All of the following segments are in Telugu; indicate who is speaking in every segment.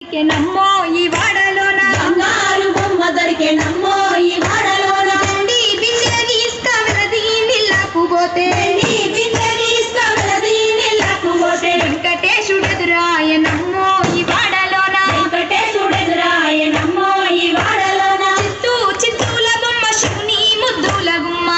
Speaker 1: నమ్మో ఈ వాడలోన
Speaker 2: బంగారు బొమ్మ దొరికే నమ్మో ఈ వాడలోన
Speaker 1: నీ బిందె తీసుకవలది నిల్లకు పోతే వెంకటేశుడెదురాయ నమ్మో ఈ వాడలోన
Speaker 2: వెంకటేశుడెదురాయ నమ్మో ఈ వాడలోన
Speaker 1: చిత్తూల బొమ్మ శివుని ముద్దుల గుమ్మ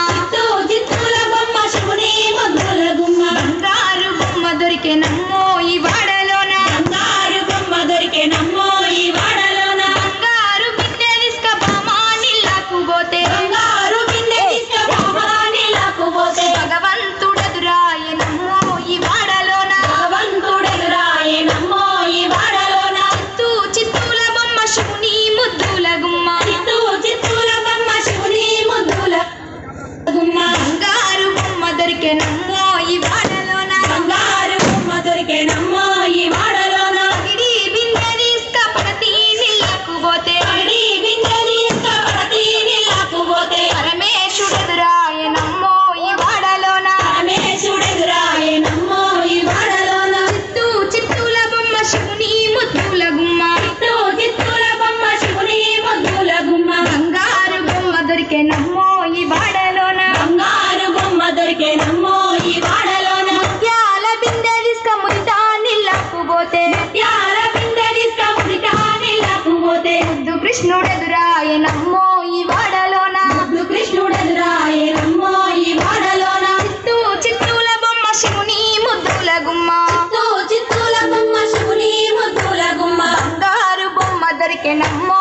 Speaker 2: చిత్తూల బొమ్మ శివుని ముద్దుల గుమ్మ
Speaker 1: బంగారు బొమ్మ దొరికే నమ్మో ఈ వాడలోన
Speaker 2: బంగారు బొమ్మ దొరికే నమ్మో ఈ వాడలోన
Speaker 1: బంగారు బిందె తీసుకబామా నిల్లకు పోతే
Speaker 2: బంగారు బిందె తీసుకబామా నిల్లకు పోతే
Speaker 1: భగవంతుడెదురాయ నమ్మో ఈ వాడలోన
Speaker 2: భగవంతుడెదురాయ నమ్మో ఈ వాడలోన
Speaker 1: చిత్తూల బొమ్మ శివుని ముద్దుల గుమ్మ
Speaker 2: చిత్తూల బొమ్మ శివుని ముద్దుల గుమ్మ
Speaker 1: బంగారు బొమ్మ దొరికే నమ్మో ఈ వాడలోన
Speaker 2: బంగారు బొమ్మ దొరికే నమ్మో ఈ వాడలోన
Speaker 1: పగిడి బిందె తీసుకపడతి నిల్లకు పోతే
Speaker 2: పగిడి బిందె తీసుకపడతి నిల్లకు పోతే
Speaker 1: పరమేశుడెదురాయ నమ్మో ఈ వాడలోన
Speaker 2: పరమేశుడెదురాయ నమ్మో ఈ వాడలోన
Speaker 1: చిత్తూల బొమ్మ శివుని ముద్దుల గుమ్మ
Speaker 2: చిత్తూల బొమ్మ శివుని ముద్దుల గుమ్మ
Speaker 1: బంగారు బొమ్మ దొరికే నమ్మో ఈ వాడలోన
Speaker 2: బంగారు బొమ్మ దొరికే నమ్మో ఈ వాడలోన
Speaker 1: ముత్యాల బిందె తీసుకముదిట నిల్లకు పోతే
Speaker 2: ముత్యాల బిందె తీసుకముదిట నిల్లకు పోతే
Speaker 1: ముద్దు కృష్ణుడెదురాయ నమ్మో ఈ వాడలోన
Speaker 2: ముద్దు కృష్ణుడెదురాయ నమ్మో ఈ వాడలోన
Speaker 1: చిత్తూల బొమ్మ శివుని ముద్దుల గుమ్మ
Speaker 2: చిత్తూల బొమ్మ శివుని ముద్దుల గుమ్మ
Speaker 1: బంగారు బొమ్మ దొరికే నమ్మో